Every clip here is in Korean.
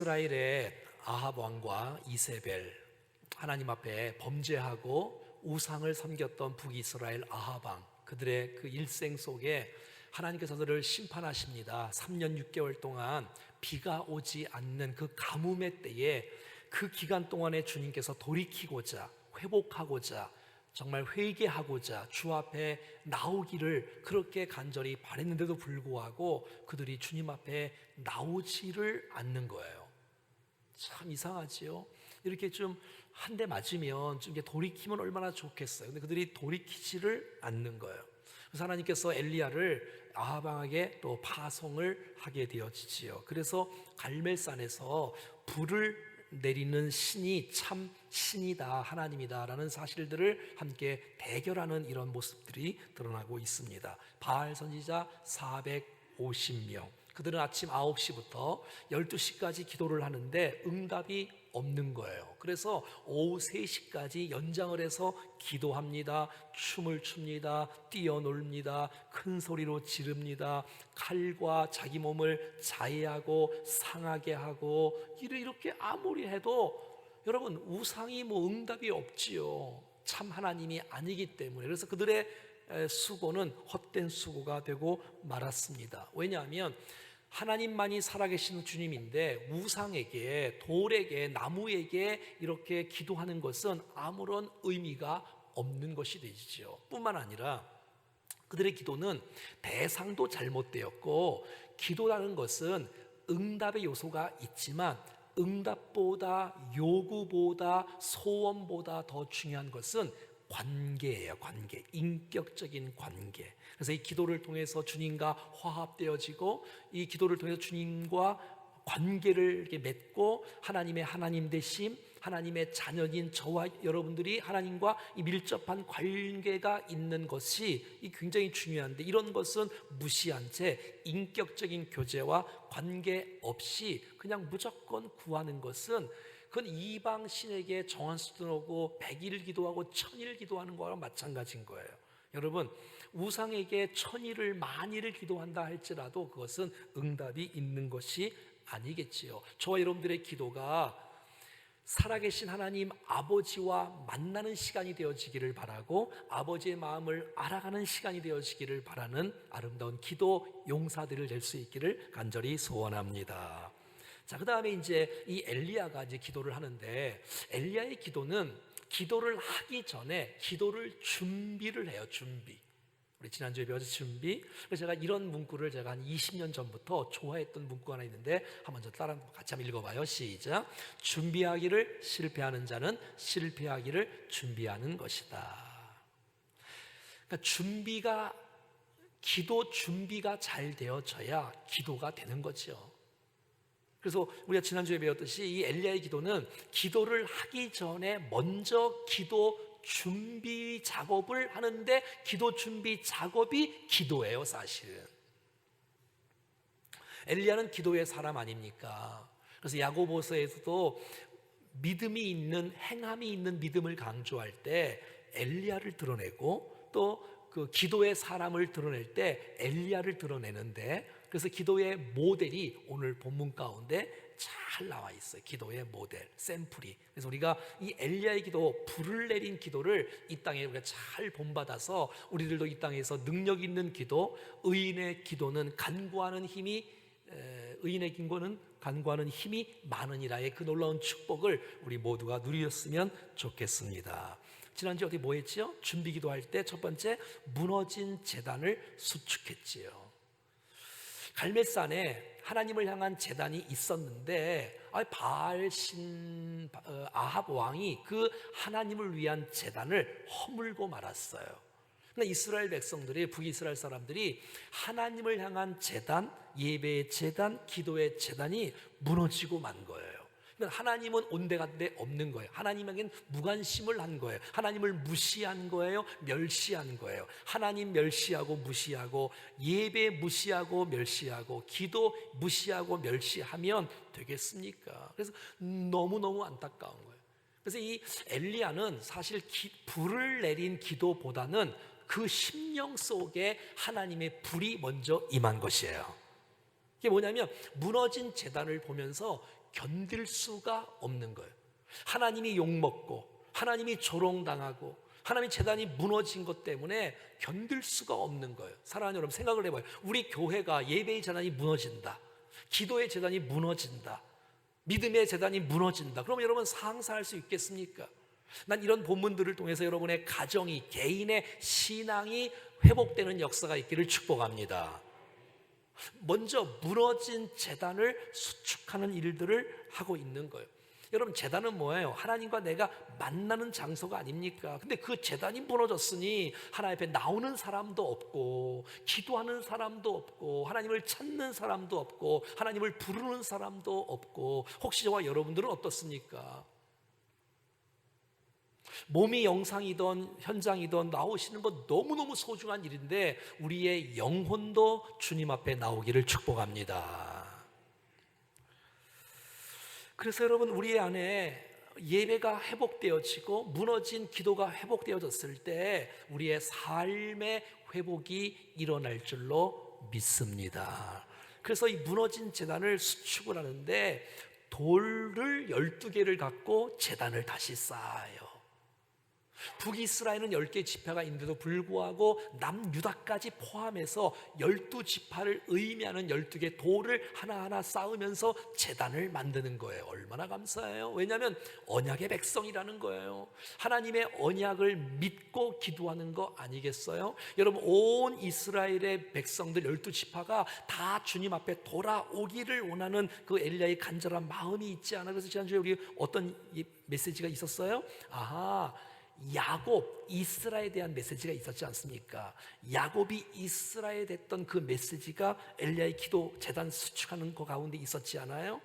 이스라엘의 아합 왕과 이세벨, 하나님 앞에 범죄하고 우상을 섬겼던 북이스라엘 아합 왕, 그들의 그 일생 속에 하나님께서 그들을 심판하십니다. 3년 6개월 동안 비가 오지 않는 그 가뭄의 때에 그 기간 동안에 주님께서 돌이키고자, 회복하고자, 정말 회개하고자 주 앞에 나오기를 그렇게 간절히 바랬는데도 불구하고 그들이 주님 앞에 나오지를 않는 거예요. 참 이상하지요. 이렇게 좀 한 대 맞으면 좀 이렇게 돌이키면 얼마나 좋겠어요. 근데 그들이 돌이키지를 않는 거예요. 그래서 하나님께서 엘리야를 아합 왕에게 또 파송을 하게 되어지지요. 그래서 갈멜산에서 불을 내리는 신이 참 신이다, 하나님이다라는 사실들을 함께 대결하는 이런 모습들이 드러나고 있습니다. 바알 선지자 450명, 그들은 아침 9시부터 12시까지 기도를 하는데 응답이 없는 거예요. 그래서 오후 3시까지 연장을 해서 기도합니다. 춤을 춥니다. 뛰어놀립니다. 큰 소리로 지릅니다. 칼과 자기 몸을 자해하고 상하게 하고 이렇게 아무리 해도 여러분 우상이 응답이 없지요. 참 하나님이 아니기 때문에. 그래서 그들의 수고는 헛된 수고가 되고 말았습니다. 왜냐하면 하나님만이 살아계신 주님인데 우상에게, 돌에게, 나무에게 이렇게 기도하는 것은 아무런 의미가 없는 것이 되지요. 뿐만 아니라 그들의 기도는 대상도 잘못되었고, 기도라는 것은 응답의 요소가 있지만 응답보다, 요구보다, 소원보다 더 중요한 것은 관계예요. 관계, 인격적인 관계. 그래서 이 기도를 통해서 주님과 화합되어지고, 이 기도를 통해서 주님과 관계를 이렇게 맺고, 하나님의 하나님 되심, 하나님의 자녀인 저와 여러분들이 하나님과 이 밀접한 관계가 있는 것이 굉장히 중요한데, 이런 것은 무시한 채 인격적인 교제와 관계 없이 그냥 무조건 구하는 것은, 그건 이방 신에게 정한수도 오고 100일 기도하고 1000일 기도하는 거랑 마찬가지인 거예요. 여러분, 우상에게 1000일을 만일을 기도한다 할지라도 그것은 응답이 있는 것이 아니겠지요. 저와 여러분들의 기도가 살아계신 하나님 아버지와 만나는 시간이 되어지기를 바라고, 아버지의 마음을 알아가는 시간이 되어지기를 바라는 아름다운 기도 용사들을 될 수 있기를 간절히 소원합니다. 자, 그 다음에 이제 이 엘리야가 이제 기도를 하는데, 엘리야의 기도는 기도를 하기 전에 기도를 준비를 해요. 준비. 우리 지난주에 배웠죠, 준비. 그래서 제가 이런 문구를 제가 한 20년 전부터 좋아했던 문구가 하나 있는데, 한번 저 따라 같이 한번 읽어봐요. 시작. 준비하기를 실패하는 자는 실패하기를 준비하는 것이다. 그러니까 기도 준비가 잘 되어져야 기도가 되는 거죠. 그래서 우리가 지난주에 배웠듯이 이 엘리야의 기도는 기도를 하기 전에 먼저 기도 준비 작업을 하는데, 기도 준비 작업이 기도예요. 사실은 엘리야는 기도의 사람 아닙니까? 그래서 야고보서에서도 믿음이 있는, 행함이 있는 믿음을 강조할 때 엘리야를 드러내고, 또 그 기도의 사람을 드러낼 때 엘리야를 드러내는데, 그래서 기도의 모델이 오늘 본문 가운데 잘 나와 있어요. 기도의 모델, 샘플이. 그래서 우리가 이 엘리야의 기도, 불을 내린 기도를 이 땅에 우리가 잘 본받아서 우리들도 이 땅에서 능력 있는 기도, 의인의 기도는 간구하는 힘이, 의인의 기도는 간구하는 힘이 많으니라의 그 놀라운 축복을 우리 모두가 누렸으면 좋겠습니다. 지난주에 어떻게 뭐 했지요? 준비 기도할 때 첫 번째, 무너진 제단을 수축했지요. 갈멜산에 하나님을 향한 제단이 있었는데, 바알 신 아합 왕이 그 하나님을 위한 제단을 허물고 말았어요. 그러니까 이스라엘 백성들이, 북이스라엘 사람들이 하나님을 향한 제단, 예배의 제단, 기도의 제단이 무너지고 만 거예요. 하나님은 온데간데 없는 거예요. 하나님에겐 무관심을 한 거예요. 하나님을 무시한 거예요. 멸시한 거예요. 하나님 멸시하고 무시하고, 예배 무시하고 멸시하고, 기도 무시하고 멸시하면 되겠습니까? 그래서 너무너무 안타까운 거예요. 그래서 이 엘리야는 사실 불을 내린 기도보다는 그 심령 속에 하나님의 불이 먼저 임한 것이에요. 이게 뭐냐면, 무너진 제단을 보면서 견딜 수가 없는 거예요. 하나님이 욕먹고 하나님이 조롱당하고 하나님의 제단이 무너진 것 때문에 견딜 수가 없는 거예요. 사랑하는 여러분, 생각을 해봐요. 우리 교회가 예배의 제단이 무너진다, 기도의 제단이 무너진다, 믿음의 제단이 무너진다, 그러면 여러분 상상할 수 있겠습니까? 난 이런 본문들을 통해서 여러분의 가정이, 개인의 신앙이 회복되는 역사가 있기를 축복합니다. 먼저 무너진 제단을 수축하는 일들을 하고 있는 거예요. 여러분, 제단은 뭐예요? 하나님과 내가 만나는 장소가 아닙니까? 근데 그 제단이 무너졌으니 하나님 앞에 나오는 사람도 없고, 기도하는 사람도 없고, 하나님을 찾는 사람도 없고, 하나님을 부르는 사람도 없고, 혹시 저와 여러분들은 어떻습니까? 몸이 영상이든 현장이든 나오시는 것 너무너무 소중한 일인데 우리의 영혼도 주님 앞에 나오기를 축복합니다. 그래서 여러분, 우리 안에 예배가 회복되어지고 무너진 기도가 회복되어졌을 때 우리의 삶의 회복이 일어날 줄로 믿습니다. 그래서 이 무너진 제단을 수축을 하는데 돌을 12개를 갖고 제단을 다시 쌓아요. 북이스라엘은 10개 지파가 있는데도 불구하고 남유다까지 포함해서 12지파를 의미하는 12개 돌을 하나하나 쌓으면서 제단을 만드는 거예요. 얼마나 감사해요. 왜냐하면 언약의 백성이라는 거예요. 하나님의 언약을 믿고 기도하는 거 아니겠어요? 여러분, 온 이스라엘의 백성들 12지파가 다 주님 앞에 돌아오기를 원하는 그 엘리야의 간절한 마음이 있지 않아? 그래서 지난주에 우리 어떤 메시지가 있었어요? 야곱, 이스라엘에 대한 메시지가 있었지 않습니까? 야곱이 이스라엘에 됐던 그 메시지가 엘리야의 기도 제단 수축하는 것 가운데 있었지 않아요?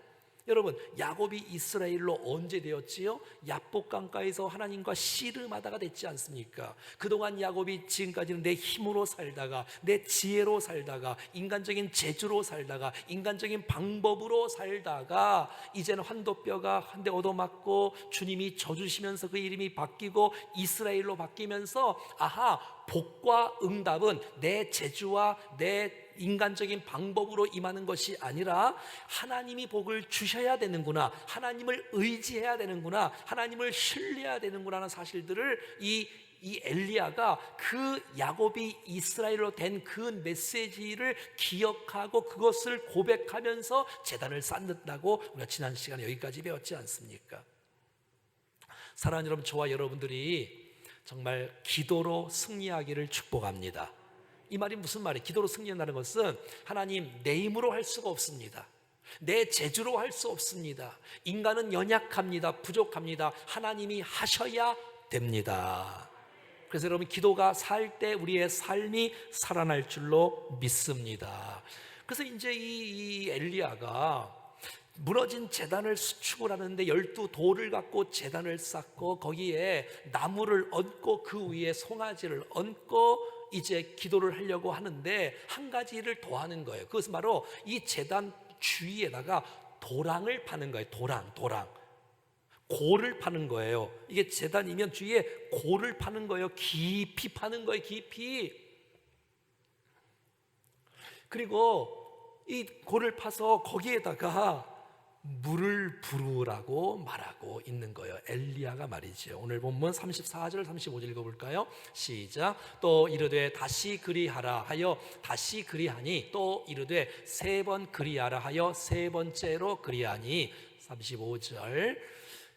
여러분, 야곱이 이스라엘로 언제 되었지요? 야복강가에서 하나님과 씨름하다가 됐지 않습니까? 그동안 야곱이 지금까지는 내 힘으로 살다가, 내 지혜로 살다가, 인간적인 재주로 살다가, 인간적인 방법으로 살다가 이제는 환도뼈가 한 대 얻어맞고 주님이 져주시면서 그 이름이 바뀌고 이스라엘로 바뀌면서 복과 응답은 내 재주와 내 인간적인 방법으로 임하는 것이 아니라 하나님이 복을 주셔야 되는구나, 하나님을 의지해야 되는구나, 하나님을 신뢰해야 되는구나 하는 사실들을 이 엘리야가 그 야곱이 이스라엘로 된 그 메시지를 기억하고 그것을 고백하면서 제단을 쌓는다고 우리가 지난 시간에 여기까지 배웠지 않습니까? 사랑하는 여러분, 저와 여러분들이 정말 기도로 승리하기를 축복합니다. 이 말이 무슨 말이에요? 기도로 승리한다는 것은 하나님, 내 힘으로 할 수가 없습니다. 내 재주로 할 수 없습니다. 인간은 연약합니다. 부족합니다. 하나님이 하셔야 됩니다. 그래서 여러분, 기도가 살 때 우리의 삶이 살아날 줄로 믿습니다. 그래서 이제 이 엘리야가 무너진 제단을 수축을 하는데 12돌을 갖고 제단을 쌓고 거기에 나무를 얹고 그 위에 송아지를 얹고 이제 기도를 하려고 하는데 한 가지를 더 하는 거예요. 그것은 바로 이 제단 주위에다가 도랑을 파는 거예요. 도랑 골을 파는 거예요. 이게 제단이면 주위에 골을 파는 거예요. 깊이 파는 거예요. 깊이. 그리고 이 골을 파서 거기에다가 물을 부으라고 말하고 있는 거예요. 엘리야가 말이죠. 오늘 본문 34절 35절 읽어볼까요? 시작. 또 이르되 다시 그리하라 하여 다시 그리하니, 또 이르되 3번 그리하라 하여 3번째로 그리하니. 35절.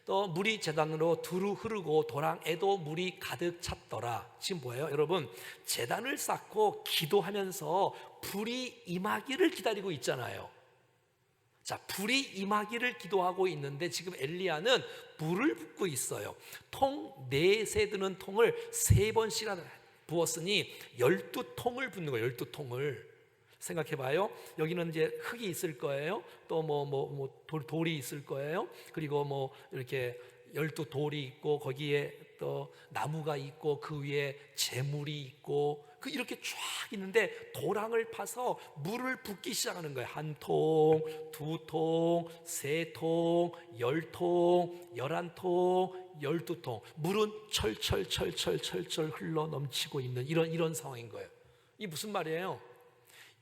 또 물이 제단으로 두루 흐르고 도랑에도 물이 가득 찼더라. 지금 뭐예요? 여러분, 제단을 쌓고 기도하면서 불이 임하기를 기다리고 있잖아요. 자, 불이 임하기를 기도하고 있는데 지금 엘리야는 불을 붓고 있어요. 통 4세 드는 통을 3번씩이나 부었으니 12통을 붓는 거예요. 12통을. 생각해봐요. 여기는 이제 흙이 있을 거예요. 또 돌이 있을 거예요. 그리고 이렇게 12돌이 있고 거기에 또 나무가 있고 그 위에 재물이 있고 이렇게 쫙 있는데 도랑을 파서 물을 붓기 시작하는 거예요. 1통, 2통, 3통, 10통, 11통, 12통. 물은 철철 흘러 넘치고 있는 이런 상황인 거예요. 이게 무슨 말이에요?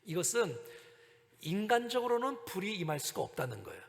이것은 인간적으로는 불이 임할 수가 없다는 거예요.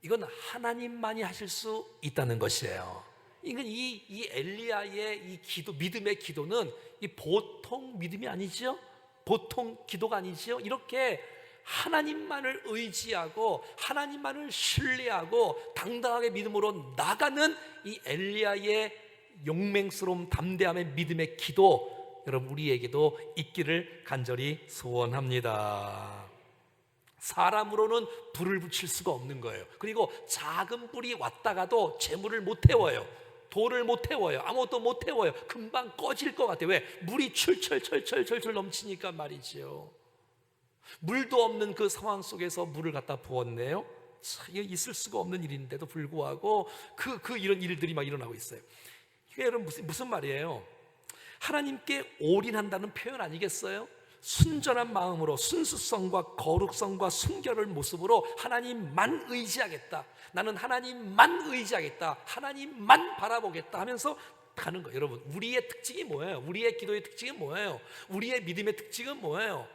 이건 하나님만이 하실 수 있다는 것이에요. 이건 이 엘리야의 이 기도, 믿음의 기도는 이 보통 믿음이 아니지요? 보통 기도가 아니지요? 이렇게 하나님만을 의지하고 하나님만을 신뢰하고 당당하게 믿음으로 나가는 이 엘리야의 용맹스러운 담대함의 믿음의 기도, 여러분 우리에게도 있기를 간절히 소원합니다. 사람으로는 불을 붙일 수가 없는 거예요. 그리고 작은 불이 왔다가도 재물을 못 태워요. 돌을 못 태워요. 아무것도 못 태워요. 금방 꺼질 것 같아요. 왜? 물이 철철 넘치니까 말이지요. 물도 없는 그 상황 속에서 물을 갖다 부었네요. 이게 있을 수가 없는 일인데도 불구하고 이런 일들이 막 일어나고 있어요. 이게 여러분 무슨 말이에요? 하나님께 올인한다는 표현 아니겠어요? 순전한 마음으로 순수성과 거룩성과 순결의 모습으로 하나님만 의지하겠다. 나는 하나님만 의지하겠다. 하나님만 바라보겠다 하면서 가는 거예요. 여러분, 우리의 특징이 뭐예요? 우리의 기도의 특징이 뭐예요? 우리의 믿음의 특징은 뭐예요?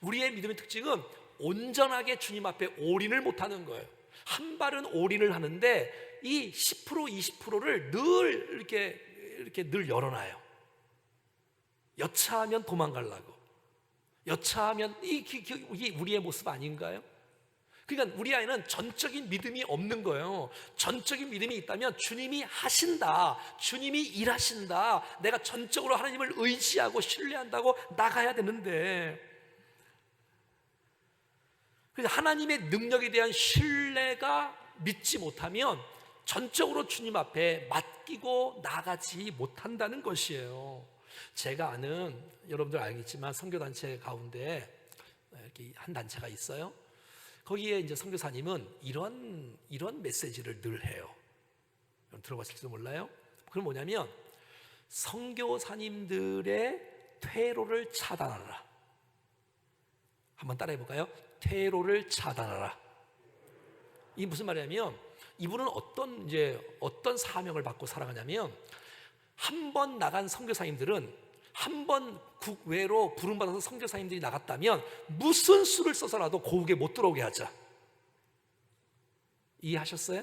우리의 믿음의 특징은 온전하게 주님 앞에 올인을 못하는 거예요. 한 발은 올인을 하는데 이 10% 20%를 늘 이렇게 늘 열어놔요. 여차하면 도망가려고. 여차하면 이게 우리의 모습 아닌가요? 그러니까 우리 안에는 전적인 믿음이 없는 거예요. 전적인 믿음이 있다면 주님이 하신다, 주님이 일하신다, 내가 전적으로 하나님을 의지하고 신뢰한다고 나가야 되는데, 그래서 하나님의 능력에 대한 신뢰가 믿지 못하면 전적으로 주님 앞에 맡기고 나가지 못한다는 것이에요. 제가 아는, 여러분들 알겠지만 선교단체 가운데 이렇게 한 단체가 있어요. 거기에 이제 선교사님은 이런 메시지를 늘 해요. 들어봤을지도 몰라요. 그건 뭐냐면 선교사님들의 퇴로를 차단하라. 한번 따라해 볼까요? 퇴로를 차단하라. 이게 무슨 말이냐면 이분은 어떤 사명을 받고 살아가냐면, 한 번 나간 선교사님들은 한 번 국외로 부름받아서 선교사님들이 나갔다면 무슨 수를 써서라도 고국에 못 들어오게 하자. 이해하셨어요?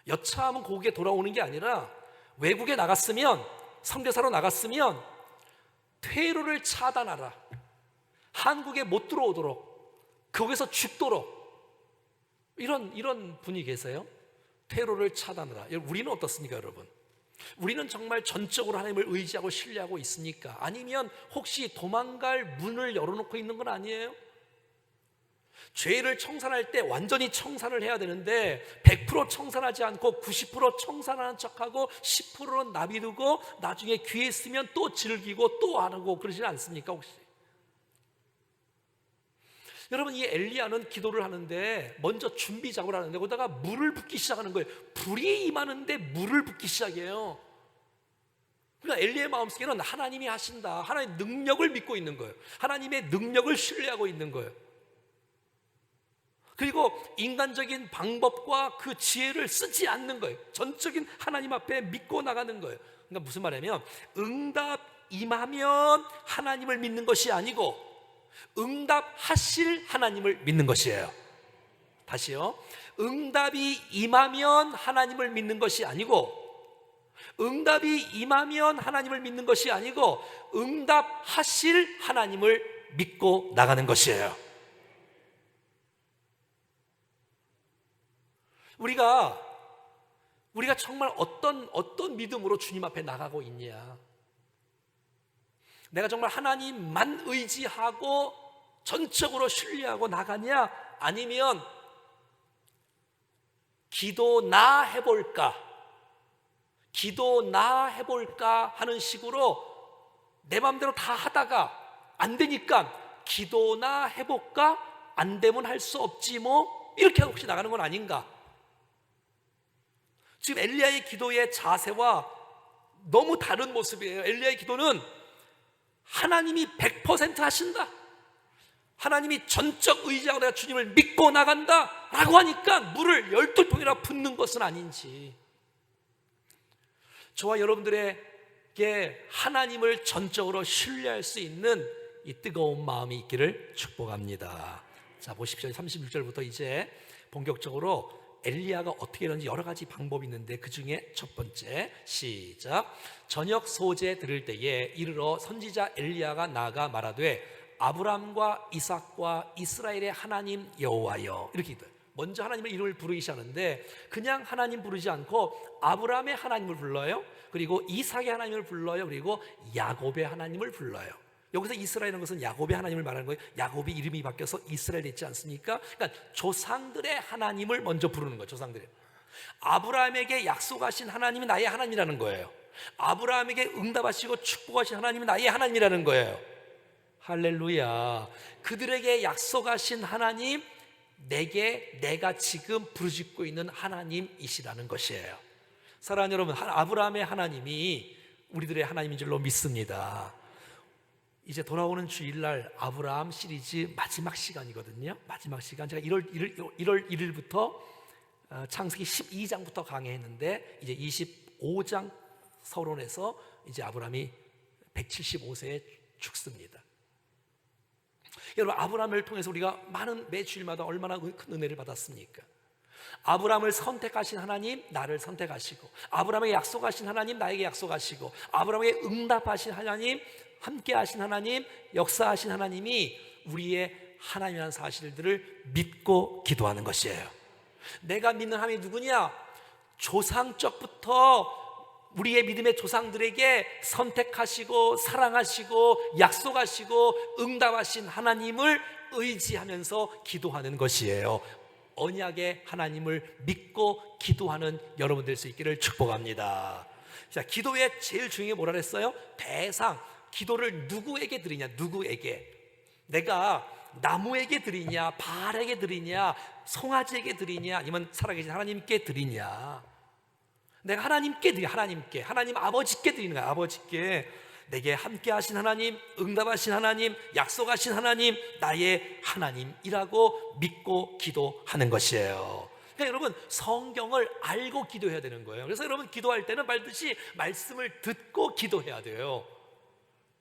여차하면 고국에 돌아오는 게 아니라 외국에 나갔으면, 선교사로 나갔으면 퇴로를 차단하라. 한국에 못 들어오도록, 거기서 죽도록. 이런 분이 계세요. 퇴로를 차단하라. 우리는 어떻습니까, 여러분? 우리는 정말 전적으로 하나님을 의지하고 신뢰하고 있습니까? 아니면 혹시 도망갈 문을 열어놓고 있는 건 아니에요? 죄를 청산할 때 완전히 청산을 해야 되는데 100% 청산하지 않고 90% 청산하는 척하고 10%는 놔두고 나중에 기회 있으면 또 즐기고 또 안 하고 그러지 않습니까, 혹시? 여러분, 이 엘리야는 기도를 하는데 먼저 준비 작업을 하는데 거기다가 물을 붓기 시작하는 거예요. 불이 임하는데 물을 붓기 시작해요. 그러니까 엘리야의 마음속에는 하나님이 하신다, 하나님의 능력을 믿고 있는 거예요. 하나님의 능력을 신뢰하고 있는 거예요. 그리고 인간적인 방법과 그 지혜를 쓰지 않는 거예요. 전적인 하나님 앞에 믿고 나가는 거예요. 그러니까 무슨 말이냐면 응답 임하면 하나님을 믿는 것이 아니고 응답하실 하나님을 믿는 것이에요. 다시요. 응답이 임하면 하나님을 믿는 것이 아니고, 응답이 임하면 하나님을 믿는 것이 아니고 응답하실 하나님을 믿고 나가는 것이에요. 우리가 정말 어떤 믿음으로 주님 앞에 나가고 있냐? 내가 정말 하나님만 의지하고 전적으로 신뢰하고 나가냐? 아니면 기도나 해볼까 하는 식으로 내 마음대로 다 하다가 안 되니까 기도나 해볼까? 안 되면 할 수 없지 뭐, 이렇게 하고 혹시 나가는 건 아닌가? 지금 엘리야의 기도의 자세와 너무 다른 모습이에요. 엘리야의 기도는 하나님이 100% 하신다, 하나님이 전적 의지하고 내가 주님을 믿고 나간다 라고 하니까 물을 12통이나 붓는 것은 아닌지, 저와 여러분들에게 하나님을 전적으로 신뢰할 수 있는 이 뜨거운 마음이 있기를 축복합니다. 자, 보십시오. 36절부터 이제 본격적으로 엘리야가 어떻게 이런지 여러 가지 방법이 있는데 그 중에 첫 번째, 시작. 저녁 소재 들을 때에 이르러 선지자 엘리야가 나아가 말하되 아브람과 이삭과 이스라엘의 하나님 여호와여, 이렇게 기도해요. 먼저 하나님의 이름을 부르기 시작하는데 그냥 하나님 부르지 않고 아브라함의 하나님을 불러요. 그리고 이삭의 하나님을 불러요. 그리고 야곱의 하나님을 불러요. 여기서 이스라엘이라는 것은 야곱의 하나님을 말하는 거예요. 야곱이 이름이 바뀌어서 이스라엘 됐지 않습니까? 그러니까 조상들의 하나님을 먼저 부르는 거예요. 조상들의. 아브라함에게 약속하신 하나님이 나의 하나님이라는 거예요. 아브라함에게 응답하시고 축복하신 하나님이 나의 하나님이라는 거예요. 할렐루야. 그들에게 약속하신 하나님, 내가 지금 부르짖고 있는 하나님이시라는 것이에요. 사랑하는 여러분, 아브라함의 하나님이 우리들의 하나님인 줄로 믿습니다. 이제 돌아오는 주일날 아브라함 시리즈 마지막 시간이거든요. 마지막 시간. 제가 1월 1일부터 창세기 12장부터 강의했는데 이제 25장 서론에서 이제 아브라함이 175세에 죽습니다. 여러분, 아브라함을 통해서 우리가 매 주일마다 얼마나 큰 은혜를 받았습니까? 아브라함을 선택하신 하나님, 나를 선택하시고, 아브라함에게 약속하신 하나님, 나에게 약속하시고, 아브라함에게 응답하신 하나님, 함께 하신 하나님, 역사하신 하나님이 우리의 하나님이라는 사실들을 믿고 기도하는 것이에요. 내가 믿는 하나님이 누구냐? 조상적부터 우리의 믿음의 조상들에게 선택하시고 사랑하시고 약속하시고 응답하신 하나님을 의지하면서 기도하는 것이에요. 언약의 하나님을 믿고 기도하는 여러분 될 수 있기를 축복합니다. 자, 기도의 제일 중요한 게 뭐라 그랬어요? 대상. 기도를 누구에게 드리냐? 누구에게? 내가 나무에게 드리냐? 바알에게 드리냐? 송아지에게 드리냐? 아니면 살아계신 하나님께 드리냐? 내가 하나님께 드려, 하나님 아버지께 드리는 거야. 아버지께. 내게 함께 하신 하나님, 응답하신 하나님, 약속하신 하나님, 나의 하나님이라고 믿고 기도하는 것이에요. 그러니까 여러분, 성경을 알고 기도해야 되는 거예요. 그래서 여러분, 기도할 때는 말듯이 말씀을 듣고 기도해야 돼요.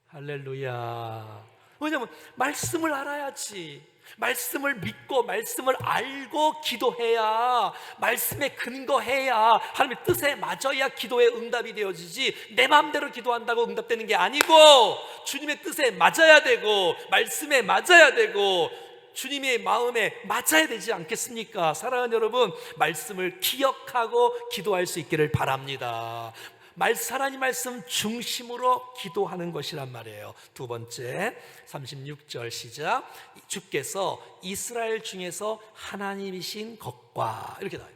할렐루야. 왜냐하면 말씀을 알아야지. 말씀을 믿고 말씀을 알고 기도해야, 말씀에 근거해야, 하나님의 뜻에 맞아야 기도의 응답이 되어지지, 내 마음대로 기도한다고 응답되는 게 아니고 주님의 뜻에 맞아야 되고 말씀에 맞아야 되고 주님의 마음에 맞아야 되지 않겠습니까? 사랑하는 여러분, 말씀을 기억하고 기도할 수 있기를 바랍니다. 하나님 말씀 중심으로 기도하는 것이란 말이에요. 두 번째, 36절 시작. 주께서 이스라엘 중에서 하나님이신 것과, 이렇게 나와요.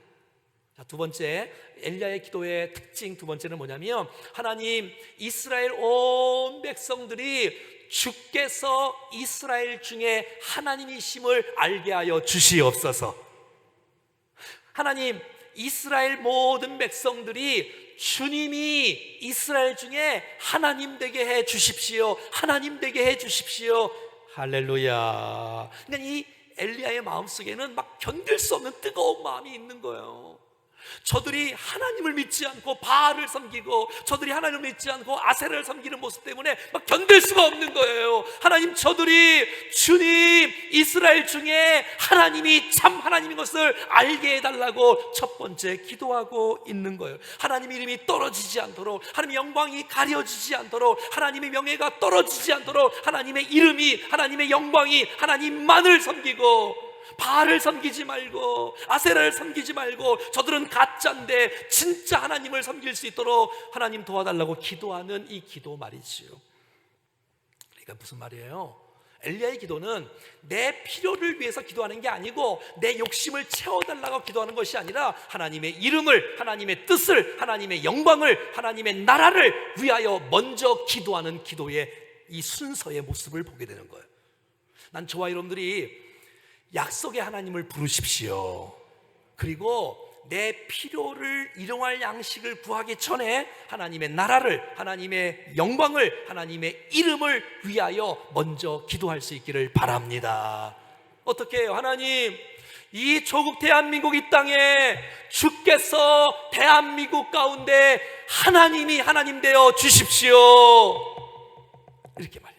자, 두 번째, 엘리야의 기도의 특징 두 번째는 뭐냐면, 하나님, 이스라엘 온 백성들이 주께서 이스라엘 중에 하나님이심을 알게 하여 주시옵소서. 하나님, 이스라엘 모든 백성들이 주님이 이스라엘 중에 하나님 되게 해 주십시오. 하나님 되게 해 주십시오. 할렐루야. 그러니까 이 엘리야의 마음속에는 막 견딜 수 없는 뜨거운 마음이 있는 거예요. 저들이 하나님을 믿지 않고 바알을 섬기고, 저들이 하나님을 믿지 않고 아세라를 섬기는 모습 때문에 막 견딜 수가 없는 거예요. 하나님, 저들이 주님 이스라엘 중에 하나님이 참 하나님인 것을 알게 해달라고 첫 번째 기도하고 있는 거예요. 하나님의 이름이 떨어지지 않도록, 하나님의 영광이 가려지지 않도록, 하나님의 명예가 떨어지지 않도록, 하나님의 이름이, 하나님의 영광이 하나님만을 섬기고, 바알을 섬기지 말고 아세라를 섬기지 말고, 저들은 가짜인데 진짜 하나님을 섬길 수 있도록 하나님 도와달라고 기도하는 이 기도 말이지요. 그러니까 무슨 말이에요? 엘리야의 기도는 내 필요를 위해서 기도하는 게 아니고 내 욕심을 채워달라고 기도하는 것이 아니라 하나님의 이름을, 하나님의 뜻을, 하나님의 영광을, 하나님의 나라를 위하여 먼저 기도하는 기도의 이 순서의 모습을 보게 되는 거예요. 난 저와 여러분들이 약속의 하나님을 부르십시오. 그리고 내 필요를 일용할 양식을 구하기 전에 하나님의 나라를, 하나님의 영광을, 하나님의 이름을 위하여 먼저 기도할 수 있기를 바랍니다. 어떻게 해요? 하나님, 이 조국 대한민국 이 땅에 주께서 대한민국 가운데 하나님이 하나님 되어 주십시오. 이렇게 말해요.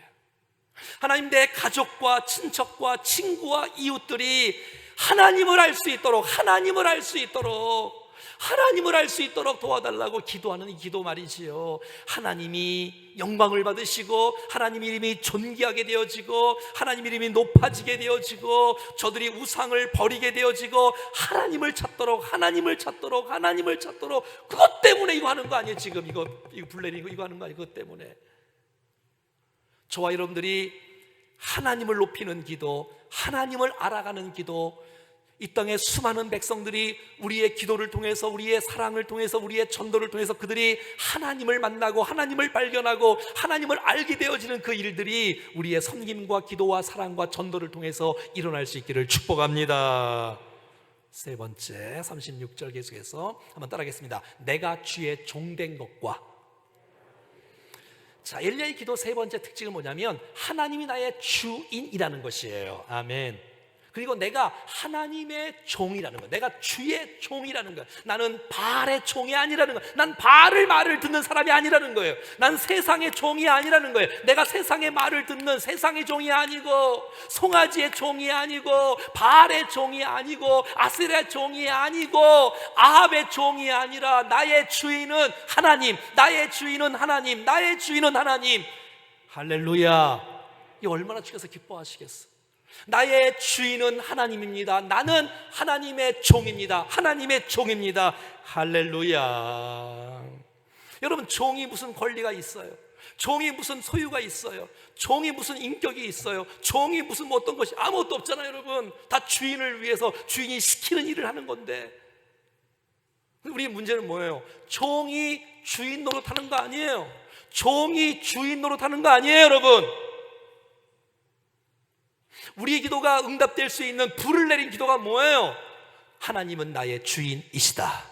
하나님, 내 가족과 친척과 친구와 이웃들이 하나님을 알 수 있도록, 하나님을 알 수 있도록, 하나님을 알 수 있도록 도와달라고 기도하는 이 기도 말이지요. 하나님이 영광을 받으시고 하나님 이름이 존귀하게 되어지고 하나님 이름이 높아지게 되어지고 저들이 우상을 버리게 되어지고 하나님을 찾도록, 하나님을 찾도록, 하나님을 찾도록. 그것 때문에 이거 하는 거 아니에요? 지금 이거 불내리고 이거 하는 거 아니에요? 그것 때문에. 저와 여러분들이 하나님을 높이는 기도, 하나님을 알아가는 기도, 이 땅의 수많은 백성들이 우리의 기도를 통해서, 우리의 사랑을 통해서, 우리의 전도를 통해서 그들이 하나님을 만나고 하나님을 발견하고 하나님을 알게 되어지는 그 일들이 우리의 섬김과 기도와 사랑과 전도를 통해서 일어날 수 있기를 축복합니다. 세 번째 36절 계속해서 한번 따라하겠습니다. 내가 주의 종된 것과. 자, 엘리야의 기도 세 번째 특징은 뭐냐면 하나님이 나의 주인이라는 것이에요. 아멘. 그리고 내가 하나님의 종이라는 거예요. 내가 주의 종이라는 거예요. 나는 바알의 종이 아니라는 거예요. 난 바알의 말을 듣는 사람이 아니라는 거예요. 난 세상의 종이 아니라는 거예요. 내가 세상의 말을 듣는 세상의 종이 아니고 송아지의 종이 아니고 바알의 종이 아니고 아세라의 종이 아니고 아합의 종이 아니라 나의 주인은 하나님, 나의 주인은 하나님, 나의 주인은 하나님. 할렐루야. 이 얼마나 주께서 기뻐하시겠어. 나의 주인은 하나님입니다. 나는 하나님의 종입니다. 하나님의 종입니다. 할렐루야. 여러분, 종이 무슨 권리가 있어요? 종이 무슨 소유가 있어요? 종이 무슨 인격이 있어요? 종이 무슨 뭐 어떤 것이 아무것도 없잖아요. 여러분, 다 주인을 위해서 주인이 시키는 일을 하는 건데, 우리 문제는 뭐예요? 종이 주인 노릇하는 거 아니에요. 종이 주인 노릇하는 거 아니에요. 여러분, 우리의 기도가 응답될 수 있는 불을 내린 기도가 뭐예요? 하나님은 나의 주인이시다.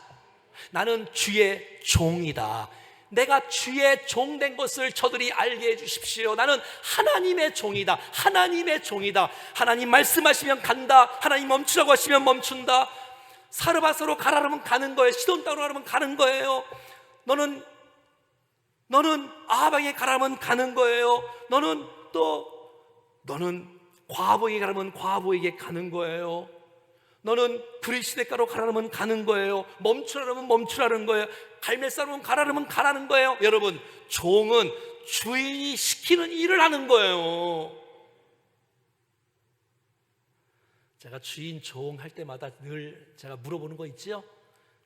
나는 주의 종이다. 내가 주의 종된 것을 저들이 알게 해주십시오. 나는 하나님의 종이다. 하나님의 종이다. 하나님 말씀하시면 간다. 하나님 멈추라고 하시면 멈춘다. 사르밧으로 가라 그러면 가는 거예요. 시돈 땅으로 가라면 가는 거예요. 너는 아하방에 가라면 가는 거예요. 너는 과부에게 가라면 과부에게 가는 거예요. 너는 그리시대가로 가라면 가는 거예요. 멈추라면 멈추라는 거예요. 갈멜사로 가라면 가라는 거예요. 여러분, 종은 주인이 시키는 일을 하는 거예요. 제가 주인 종 할 때마다 늘 제가 물어보는 거 있죠?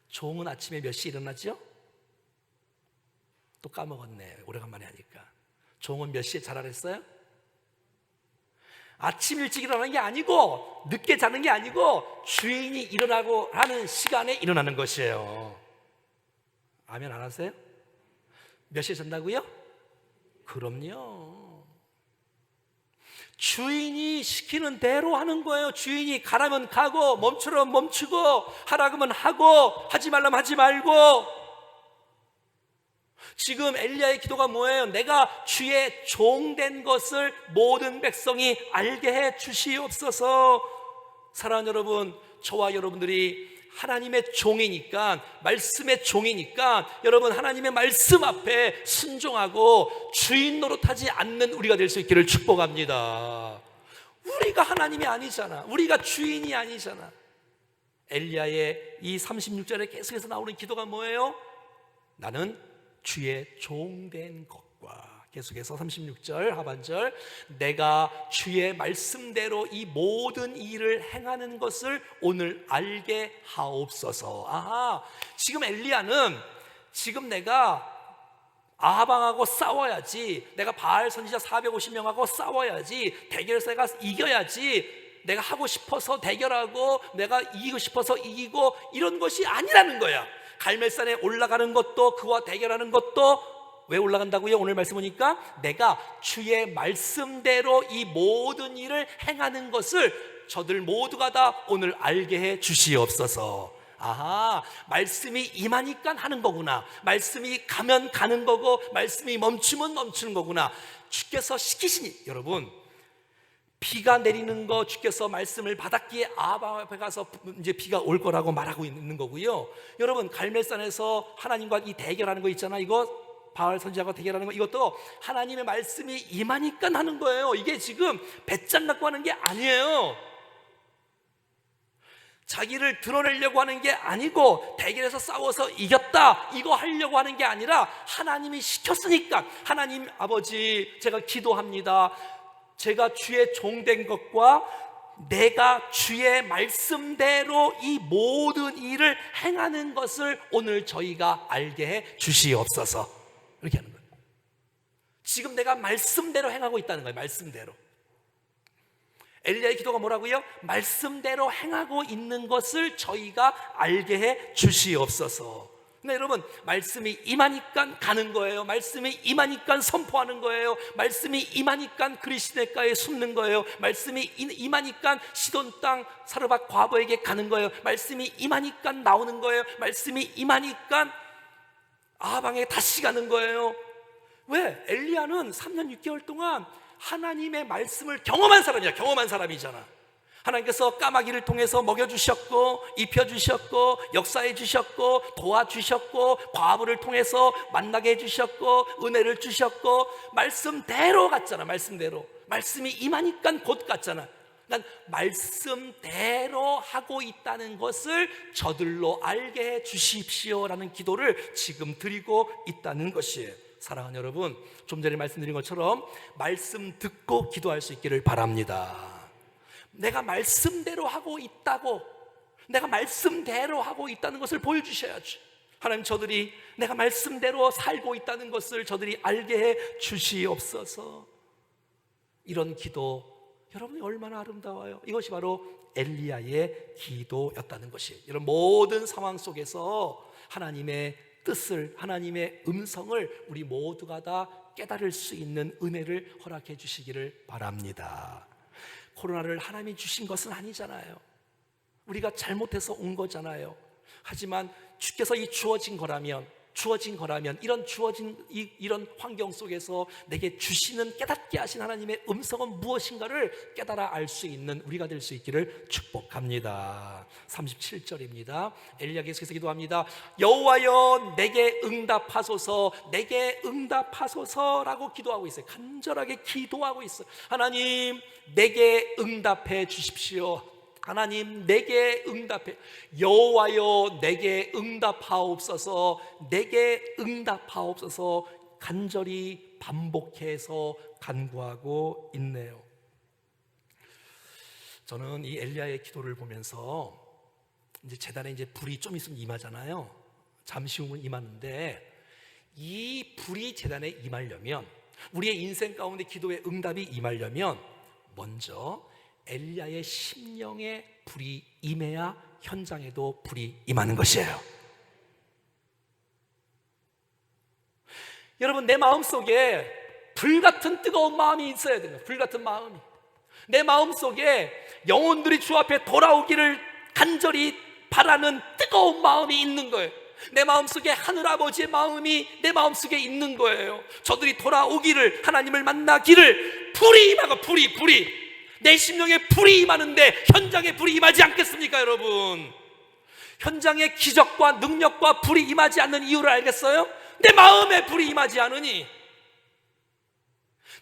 종은 아침에 몇 시에 일어나죠? 또 까먹었네. 오래간만에 하니까. 종은 몇 시에 자라랬어요? 아침 일찍 일어나는 게 아니고 늦게 자는 게 아니고 주인이 일어나고 하는 시간에 일어나는 것이에요. 아멘 안 하세요? 몇 시에 잔다고요? 그럼요. 주인이 시키는 대로 하는 거예요. 주인이 가라면 가고 멈추라면 멈추고 하라 그러면 하고 하지 말라면 하지 말고. 지금 엘리야의 기도가 뭐예요? 내가 주의 종된 것을 모든 백성이 알게 해 주시옵소서. 사랑하는 여러분, 저와 여러분들이 하나님의 종이니까, 말씀의 종이니까 여러분 하나님의 말씀 앞에 순종하고 주인 노릇하지 않는 우리가 될 수 있기를 축복합니다. 우리가 하나님이 아니잖아. 우리가 주인이 아니잖아. 엘리야의 이 36절에 계속해서 나오는 기도가 뭐예요? 나는 주의 종된 것과. 계속해서 36절 하반절, 내가 주의 말씀대로 이 모든 일을 행하는 것을 오늘 알게 하옵소서. 아하, 지금 엘리야는 지금 내가 아하방하고 싸워야지, 내가 바알 선지자 450명하고 싸워야지, 대결에서 내가 이겨야지, 내가 하고 싶어서 대결하고 내가 이기고 싶어서 이기고 이런 것이 아니라는 거야. 갈멜산에 올라가는 것도, 그와 대결하는 것도 왜 올라간다고요? 오늘 말씀 보니까 내가 주의 말씀대로 이 모든 일을 행하는 것을 저들 모두가 다 오늘 알게 해 주시옵소서. 아하, 말씀이 임하니까 하는 거구나. 말씀이 가면 가는 거고 말씀이 멈추면 멈추는 거구나. 주께서 시키시니, 여러분, 비가 내리는 거 주께서 말씀을 받았기에 아방 앞에 가서 이제 비가 올 거라고 말하고 있는 거고요. 여러분, 갈멜산에서 하나님과 이 대결하는 거 있잖아. 이거 바알 선지자가 대결하는 거, 이것도 하나님의 말씀이 임하니까 하는 거예요. 이게 지금 배짱 갖고 하는 게 아니에요. 자기를 드러내려고 하는 게 아니고 대결에서 싸워서 이겼다 이거 하려고 하는 게 아니라 하나님이 시켰으니까 하나님 아버지 제가 기도합니다. 제가 주의 종된 것과 내가 주의 말씀대로 이 모든 일을 행하는 것을 오늘 저희가 알게 해 주시옵소서. 이렇게 하는 거예요. 지금 내가 말씀대로 행하고 있다는 거예요. 말씀대로. 엘리야의 기도가 뭐라고요? 말씀대로 행하고 있는 것을 저희가 알게 해 주시옵소서. 근데 여러분, 말씀이 임하니까 가는 거예요. 말씀이 임하니까 선포하는 거예요. 말씀이 임하니까 그리스도네가에 숨는 거예요. 말씀이 임하니까 시돈 땅 사르밧 과부에게 가는 거예요. 말씀이 임하니까 나오는 거예요. 말씀이 임하니까 아하방에 다시 가는 거예요. 왜? 엘리야는 3년 6개월 동안 하나님의 말씀을 경험한 사람이야. 경험한 사람이잖아. 하나님께서 까마귀를 통해서 먹여주셨고 입혀주셨고 역사해주셨고 도와주셨고 과부를 통해서 만나게 해주셨고 은혜를 주셨고 말씀대로 갔잖아. 말씀대로. 말씀이 임하니까 곧 갔잖아. 난 말씀대로 하고 있다는 것을 저들로 알게 해 주십시오라는 기도를 지금 드리고 있다는 것이에요. 사랑하는 여러분, 좀 전에 말씀드린 것처럼 말씀 듣고 기도할 수 있기를 바랍니다. 내가 말씀대로 하고 있다고, 내가 말씀대로 하고 있다는 것을 보여주셔야지. 하나님, 저들이 내가 말씀대로 살고 있다는 것을 저들이 알게 해 주시옵소서. 이런 기도, 여러분이 얼마나 아름다워요. 이것이 바로 엘리야의 기도였다는 것이에요. 이런 모든 상황 속에서 하나님의 뜻을, 하나님의 음성을 우리 모두가 다 깨달을 수 있는 은혜를 허락해 주시기를 바랍니다. 코로나를 하나님이 주신 것은 아니잖아요. 우리가 잘못해서 온 거잖아요. 하지만 주께서 주어진 거라면 이런 환경 속에서 내게 주시는 깨닫게 하신 하나님의 음성은 무엇인가를 깨달아 알 수 있는 우리가 될 수 있기를 축복합니다. 37절입니다. 엘리야가 계속해서 기도합니다. 여호와여 내게 응답하소서, 내게 응답하소서라고 기도하고 있어요. 간절하게 기도하고 있어요. 하나님, 내게 응답해 주십시오. 하나님, 내게 응답해. 여호와여 내게 응답하옵소서, 내게 응답하옵소서. 간절히 반복해서 간구하고 있네요. 저는 이 엘리야의 기도를 보면서 이제 제단에 이제 불이 좀 있으면 임하잖아요. 잠시 후면 임하는데, 이 불이 제단에 임하려면, 우리의 인생 가운데 기도의 응답이 임하려면 먼저 엘리야의 심령에 불이 임해야 현장에도 불이 임하는 것이에요. 여러분, 내 마음속에 불같은 뜨거운 마음이 있어야 돼요. 불같은 마음이. 내 마음속에 영혼들이 주 앞에 돌아오기를 간절히 바라는 뜨거운 마음이 있는 거예요. 내 마음속에 하늘아버지의 마음이 내 마음속에 있는 거예요. 저들이 돌아오기를, 하나님을 만나기를, 불이 임하고 불이 내 심령에 불이 임하는데 현장에 불이 임하지 않겠습니까, 여러분? 현장에 기적과 능력과 불이 임하지 않는 이유를 알겠어요? 내 마음에 불이 임하지 않으니,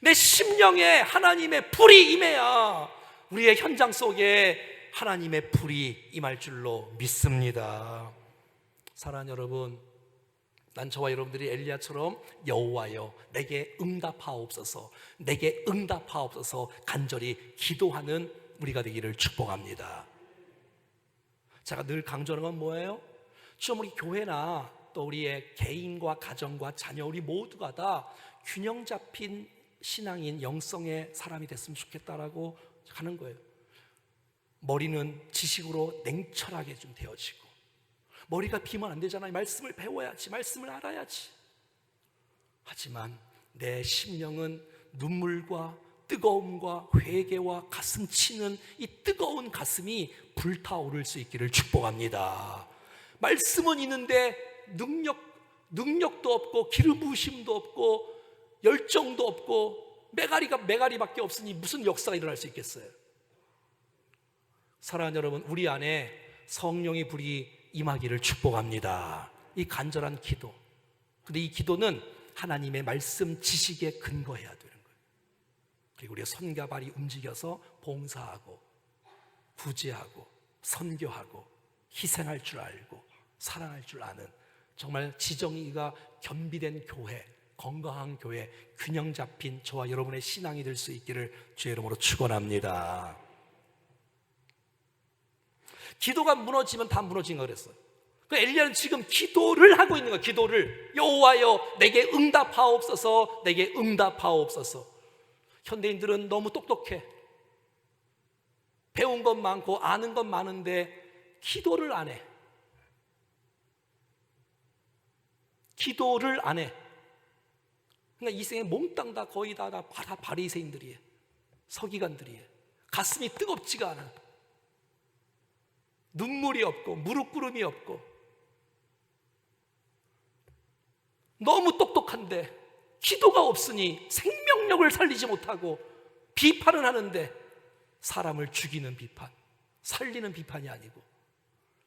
내 심령에 하나님의 불이 임해야 우리의 현장 속에 하나님의 불이 임할 줄로 믿습니다. 사랑하는 여러분, 난 저와 여러분들이 엘리야처럼 여호와여 내게 응답하옵소서, 내게 응답하옵소서 간절히 기도하는 우리가 되기를 축복합니다. 제가 늘 강조하는 건 뭐예요? 좀 우리 교회나 또 우리의 개인과 가정과 자녀, 우리 모두가 다 균형 잡힌 신앙인 영성의 사람이 됐으면 좋겠다라고 하는 거예요. 머리는 지식으로 냉철하게 좀 되어지고, 머리가 비면 안 되잖아요. 말씀을 배워야지, 말씀을 알아야지. 하지만 내 심령은 눈물과 뜨거움과 회개와 가슴 치는 이 뜨거운 가슴이 불타오를 수 있기를 축복합니다. 말씀은 있는데 능력도 없고 기름 부으심도 없고 열정도 없고 메가리밖에 없으니 무슨 역사가 일어날 수 있겠어요? 사랑하는 여러분, 우리 안에 성령의 불이 임하기를 축복합니다. 이 간절한 기도. 근데 이 기도는 하나님의 말씀 지식에 근거해야 되는 거예요. 그리고 우리의 손과 발이 움직여서 봉사하고 구제하고 선교하고 희생할 줄 알고 사랑할 줄 아는 정말 지정의가 겸비된 교회, 건강한 교회, 균형 잡힌 저와 여러분의 신앙이 될 수 있기를 주의 이름으로 축원합니다. 기도가 무너지면 다 무너진 거 그랬어요. 그 엘리야는 지금 기도를 하고 있는 거예요. 기도를. 여호와여 내게 응답하옵소서, 내게 응답하옵소서. 현대인들은 너무 똑똑해. 배운 것 많고 아는 것 많은데 기도를 안 해. 기도를 안 해. 그러니까 이 생에 몽땅 다 거의 다 바리새인들이에요. 서기관들이에요. 가슴이 뜨겁지가 않아. 눈물이 없고 무릎 꿇음이 없고 너무 똑똑한데 기도가 없으니 생명력을 살리지 못하고 비판을 하는데 사람을 죽이는 비판, 살리는 비판이 아니고,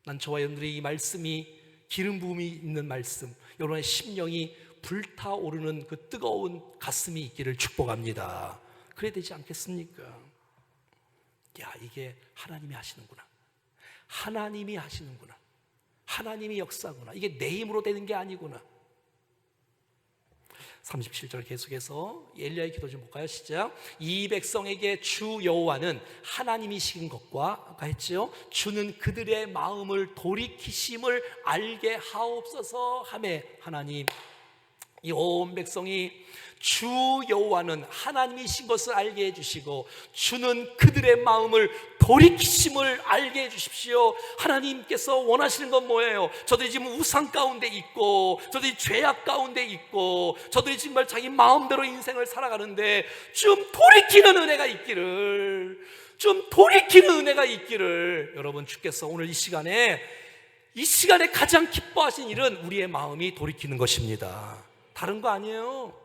난 저와 여러분들의 이 말씀이 기름 부음이 있는 말씀, 여러분의 심령이 불타오르는 그 뜨거운 가슴이 있기를 축복합니다. 그래야 되지 않겠습니까? 야, 이게 하나님이 하시는구나. 하나님이 하시는구나. 하나님이 역사구나. 이게 내 힘으로 되는 게 아니구나. 37절 계속해서 엘리야의 기도 좀 볼까요? 시작. 이 백성에게 주 여호와는 하나님이신 것과 아까 했죠. 주는 그들의 마음을 돌이키심을 알게 하옵소서 하매, 하나님 이 온 백성이 주 여호와는 하나님이신 것을 알게 해주시고 주는 그들의 마음을 돌이키심을 알게 해주십시오. 하나님께서 원하시는 건 뭐예요? 저들이 지금 우상 가운데 있고 저들이 죄악 가운데 있고 저들이 정말 자기 마음대로 인생을 살아가는데 좀 돌이키는 은혜가 있기를, 좀 돌이키는 은혜가 있기를. 여러분, 주께서 오늘 이 시간에 가장 기뻐하신 일은 우리의 마음이 돌이키는 것입니다. 다른 거 아니에요.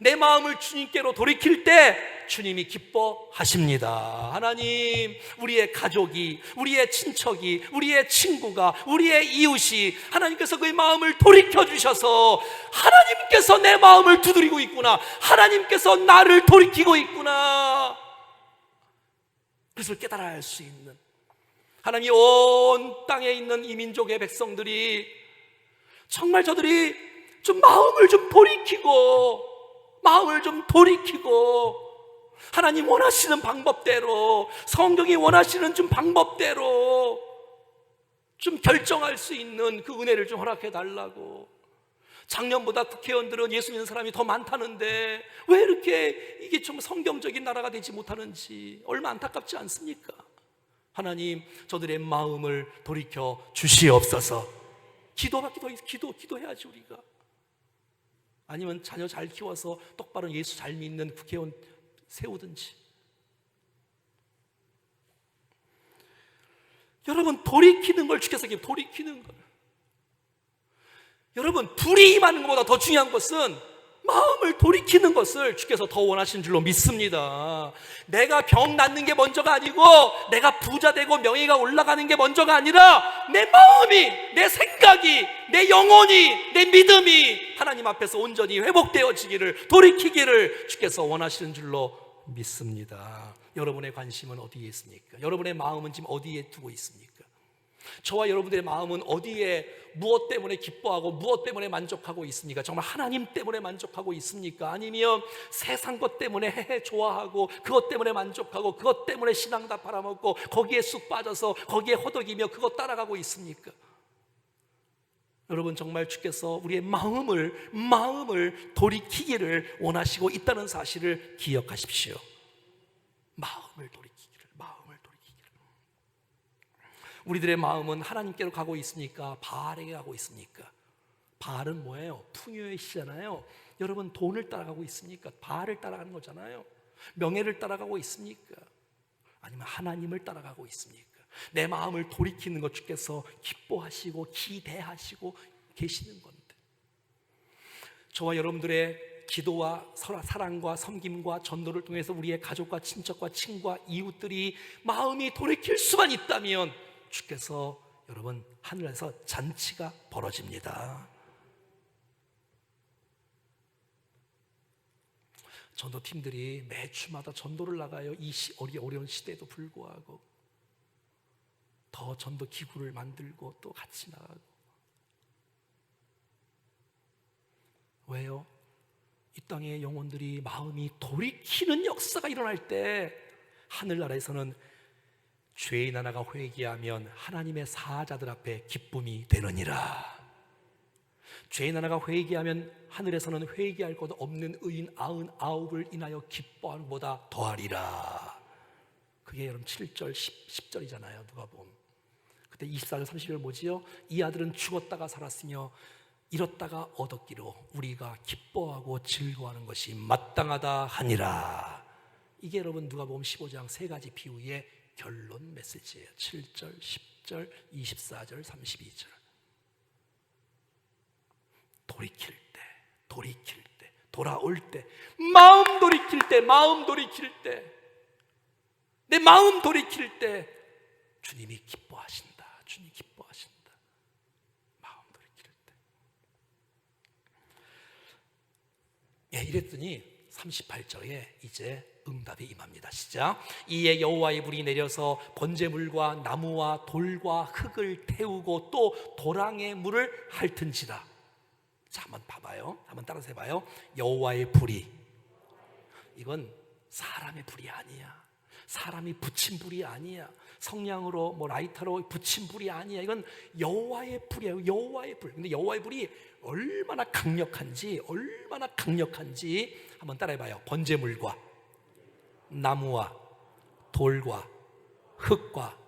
내 마음을 주님께로 돌이킬 때 주님이 기뻐하십니다. 하나님, 우리의 가족이, 우리의 친척이, 우리의 친구가, 우리의 이웃이 하나님께서 그의 마음을 돌이켜주셔서 하나님께서 내 마음을 두드리고 있구나, 하나님께서 나를 돌이키고 있구나, 그것을 깨달아야 할 수 있는, 하나님이 온 땅에 있는 이 민족의 백성들이 정말 저들이 좀 마음을 좀 돌이키고 하나님 원하시는 방법대로, 성경이 원하시는 좀 방법대로 좀 결정할 수 있는 그 은혜를 좀 허락해 달라고. 작년보다 국회의원들은 예수 믿는 사람이 더 많다는데 왜 이렇게 이게 좀 성경적인 나라가 되지 못하는지 얼마나 안타깝지 않습니까? 하나님, 저들의 마음을 돌이켜 주시옵소서. 기도해야지 우리가. 아니면 자녀 잘 키워서 똑바로 예수 잘 믿는 국회의원 세우든지. 여러분, 돌이키는 걸 주께서 돌이키는 걸. 여러분, 불이 임하는 것보다 더 중요한 것은 마음을 돌이키는 것을 주께서 더 원하시는 줄로 믿습니다. 내가 병 낫는 게 먼저가 아니고 내가 부자 되고 명예가 올라가는 게 먼저가 아니라 내 마음이, 내 생각이, 내 영혼이, 내 믿음이 하나님 앞에서 온전히 회복되어지기를, 돌이키기를 주께서 원하시는 줄로 믿습니다. 여러분의 관심은 어디에 있습니까? 여러분의 마음은 지금 어디에 두고 있습니까? 저와 여러분들의 마음은 어디에, 무엇 때문에 기뻐하고 무엇 때문에 만족하고 있습니까? 정말 하나님 때문에 만족하고 있습니까? 아니면 세상 것 때문에 좋아하고 그것 때문에 만족하고 그것 때문에 신앙 다 팔아먹고 거기에 쑥 빠져서 거기에 허덕이며 그것 따라가고 있습니까? 여러분, 정말 주께서 우리의 마음을 돌이키기를 원하시고 있다는 사실을 기억하십시오. 마음을 돌이키기를. 우리들의 마음은 하나님께로 가고 있습니까? 바알에게 가고 있습니까? 바알은 뭐예요? 풍요의 시잖아요. 여러분, 돈을 따라가고 있습니까? 바알을 따라가는 거잖아요. 명예를 따라가고 있습니까? 아니면 하나님을 따라가고 있습니까? 내 마음을 돌이키는 것 주께서 기뻐하시고 기대하시고 계시는 건데, 저와 여러분들의 기도와 사랑과 섬김과 전도를 통해서 우리의 가족과 친척과 친구와 이웃들이 마음이 돌이킬 수만 있다면 주께서, 여러분, 하늘에서 잔치가 벌어집니다. 전도팀들이 매주마다 전도를 나가요. 이 어려운 시대에도 불구하고 더 전도 기구를 만들고 또 같이 나가고. 왜요? 이 땅의 영혼들이 마음이 돌이키는 역사가 일어날 때 하늘나라에서는 죄인 하나가 회개하면 하나님의 사자들 앞에 기쁨이 되느니라. 죄인 하나가 회개하면 하늘에서는 회개할 것 없는 의인 99을 인하여 기뻐하는 것보다 더하리라. 그게 여러분 7절 10절이잖아요 누가복음. 그때 24절 30절 뭐지요? 이 아들은 죽었다가 살았으며 잃었다가 얻었기로 우리가 기뻐하고 즐거워하는 것이 마땅하다 하니라. 이게 여러분 누가복음 15장 세 가지 비유의 결론 메시지예요. 7절, 10절, 24절, 32절. 돌이킬 때, 돌아올 때, 마음 돌이킬 때, 내 마음 돌이킬 때 주님이 기뻐하신다. 주님이 기뻐하신다. 마음 돌이킬 때. 예, 이랬더니 38절에 이제 응답이 임합니다. 시작. 이에 여호와의 불이 내려서 번제물과 나무와 돌과 흙을 태우고 또 도랑의 물을 핥은지라. 자, 한번 봐봐요. 한번 따라서 해봐요. 여호와의 불이, 이건 사람의 불이 아니야. 사람이 붙인 불이 아니야. 성냥으로 뭐 라이터로 붙인 불이 아니야. 이건 여호와의 불이에요. 여호와의 불. 근데 여호와의 불이 얼마나 강력한지 한번 따라해봐요. 번제물과 나무와 돌과 흙과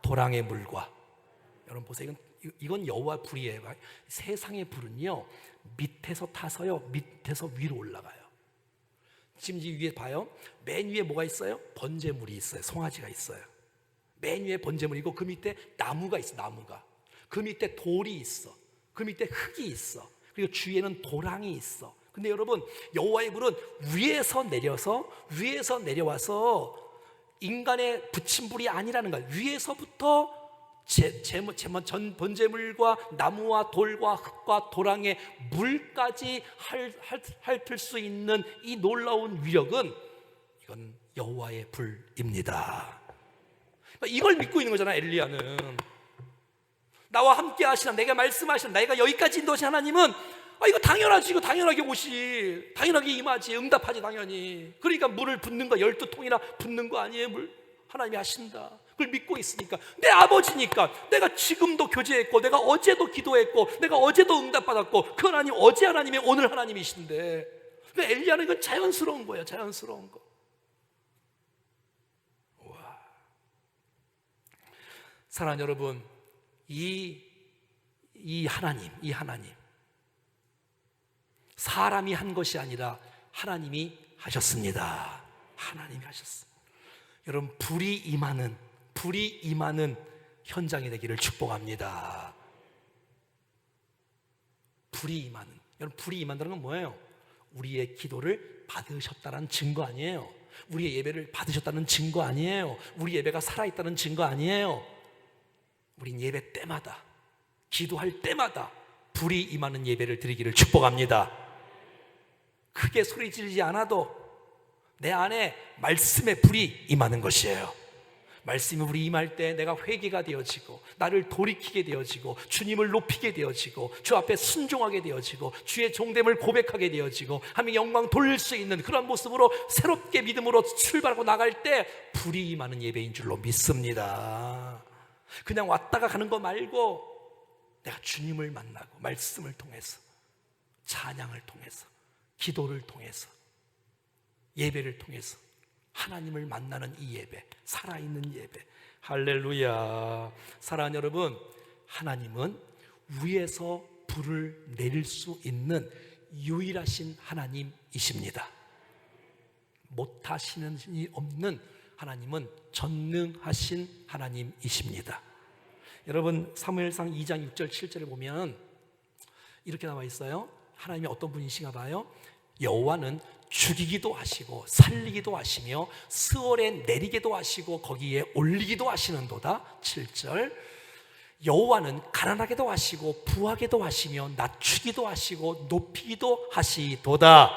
도랑의 물과. 여러분 보세요. 이건 여호와 불이에요. 세상의 불은요 밑에서 타서요 밑에서 위로 올라가요. 지금 이 위에 봐요. 맨 위에 뭐가 있어요? 번제물이 있어요. 송아지가 있어요. 맨 위에 번제물이고 그 밑에 나무가 있어. 나무가. 그 밑에 돌이 있어. 그 밑에 흙이 있어. 그리고 주위에는 도랑이 있어. 근데 여러분 여호와의 불은 위에서 내려와서 인간의 붙인 불이 아니라는 거예요. 위에서부터 전 번제물과 나무와 돌과 흙과 도랑의 물까지 핥을 수 있는 이 놀라운 위력은 이건 여호와의 불입니다. 이걸 믿고 있는 거잖아. 엘리야는 나와 함께 하시나, 내가 말씀하시나, 내가 여기까지 인도하신 하나님은 이거 당연하지. 이거 당연하게 오시, 당연하게 임하지, 응답하지 당연히. 그러니까 물을 붓는 거 12통이나 붓는 거 아니에요. 물 하나님이 하신다. 그걸 믿고 있으니까. 내 아버지니까. 내가 지금도 교제했고, 내가 어제도 기도했고, 내가 어제도 응답받았고, 그 하나님 어제 하나님이 오늘 하나님이신데. 그러니까 엘리야는 이건 자연스러운 거예요. 자연스러운 거. 와. 사랑하는 여러분, 이 하나님 사람이 한 것이 아니라 하나님이 하셨습니다. 하나님이 하셨습니다. 여러분 불이 임하는 현장이 되기를 축복합니다. 여러분 불이 임한다는 건 뭐예요? 우리의 기도를 받으셨다는 증거 아니에요? 우리의 예배를 받으셨다는 증거 아니에요? 우리 예배가 살아있다는 증거 아니에요? 우린 예배 때마다, 기도할 때마다 불이 임하는 예배를 드리기를 축복합니다. 크게 소리 지르지 않아도 내 안에 말씀의 불이 임하는 것이에요. 말씀이 불이 임할 때 내가 회개가 되어지고, 나를 돌이키게 되어지고, 주님을 높이게 되어지고, 주 앞에 순종하게 되어지고, 주의 종됨을 고백하게 되어지고, 하나님의 영광 돌릴 수 있는 그런 모습으로 새롭게 믿음으로 출발하고 나갈 때 불이 임하는 예배인 줄로 믿습니다. 그냥 왔다가 가는 거 말고 내가 주님을 만나고 말씀을 통해서, 찬양을 통해서, 기도를 통해서, 예배를 통해서 하나님을 만나는 이 예배, 살아있는 예배. 할렐루야. 사랑하는 여러분, 하나님은 위에서 불을 내릴 수 있는 유일하신 하나님이십니다. 못하시는 일이 없는 하나님은 전능하신 하나님이십니다. 여러분 사무엘상 2장 6절 7절을 보면 이렇게 나와 있어요. 하나님이 어떤 분이신가 봐요. 여호와는 죽이기도 하시고 살리기도 하시며 스월에 내리기도 하시고 거기에 올리기도 하시는도다. 7절. 여호와는 가난하게도 하시고 부하게도 하시며 낮추기도 하시고 높이기도 하시도다.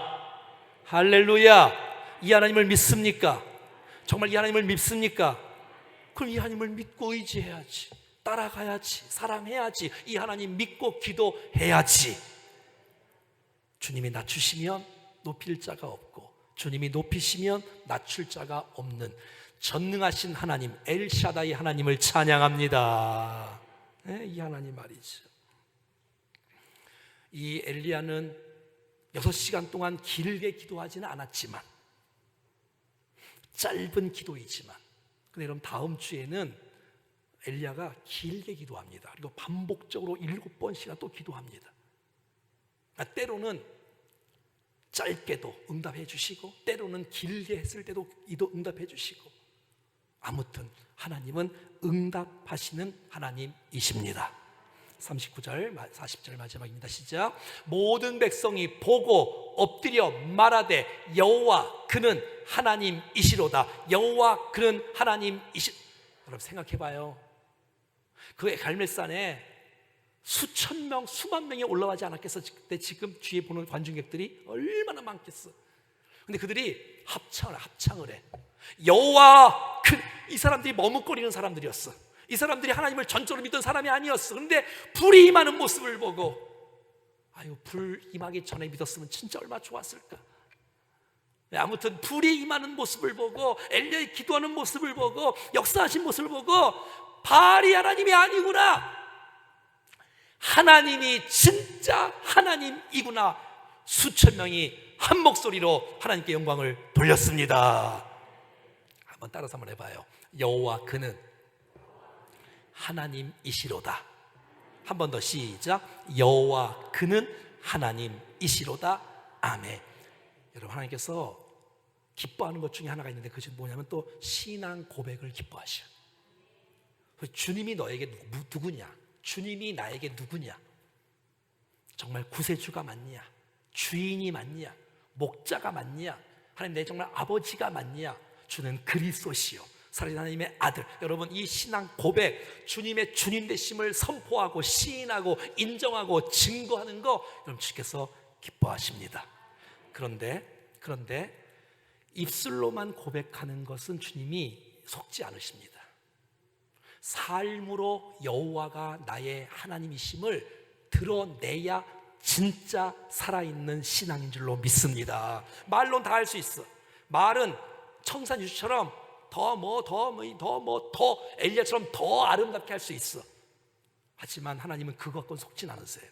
할렐루야. 이 하나님을 믿습니까? 정말 이 하나님을 믿습니까? 그럼 이 하나님을 믿고 의지해야지, 따라가야지, 사랑해야지, 이 하나님 믿고 기도해야지. 주님이 낮추시면 높일 자가 없고, 주님이 높이시면 낮출 자가 없는 전능하신 하나님 엘샤다이 하나님을 찬양합니다. 네, 이 하나님 말이죠. 이 엘리야는 6시간 동안 길게 기도하지는 않았지만, 짧은 기도이지만, 근데 여러분 다음 주에는 엘리야가 길게 기도합니다. 그리고 반복적으로 7번씩이나 또 기도합니다. 그러니까 때로는 짧게도 응답해 주시고, 때로는 길게 했을 때도 응답해 주시고, 아무튼 하나님은 응답하시는 하나님이십니다. 39절, 40절 마지막입니다. 시작. 모든 백성이 보고 엎드려 말하되 여호와 그는 하나님이시로다. 여호와 그는 하나님이시. 여러분 생각해봐요. 그 갈멜산에 수천 명, 수만 명이 올라가지 않았겠어? 그때 지금 뒤에 보는 관중객들이 얼마나 많겠어? 근데 그들이 합창을 해. 여호와 이 사람들이 머뭇거리는 사람들이었어. 이 사람들이 하나님을 전적으로 믿던 사람이 아니었어. 그런데 불이 임하는 모습을 보고, 아유, 불 임하기 전에 믿었으면 진짜 얼마나 좋았을까. 아무튼 불이 임하는 모습을 보고, 엘리야의 기도하는 모습을 보고, 역사하신 모습을 보고, 바알이 하나님이 아니구나, 하나님이 진짜 하나님이구나, 수천 명이 한 목소리로 하나님께 영광을 돌렸습니다. 한번 따라서 한번 해봐요. 여호와 그는 하나님이시로다. 한 번 더 시작. 여호와 그는 하나님이시로다. 아멘. 여러분, 하나님께서 기뻐하는 것 중에 하나가 있는데, 그것이 뭐냐면 또 신앙 고백을 기뻐하셔. 주님이 너에게 누구냐? 주님이 나에게 누구냐? 정말 구세주가 맞냐? 주인이 맞냐? 목자가 맞냐? 하나님, 내 정말 아버지가 맞냐? 주는 그리스도시요 살아계신 하나님의 아들. 여러분, 이 신앙 고백, 주님의 주님 되심을 선포하고 시인하고 인정하고 증거하는 거 여러분 주께서 기뻐하십니다. 그런데 입술로만 고백하는 것은 주님이 속지 않으십니다. 삶으로 여호와가 나의 하나님이심을 드러내야 진짜 살아있는 신앙인 줄로 믿습니다. 말로는 다 할 수 있어. 말은 청산유수처럼 더 엘리야처럼 더 아름답게 할 수 있어. 하지만 하나님은 그것 갖고는 속진 않으세요.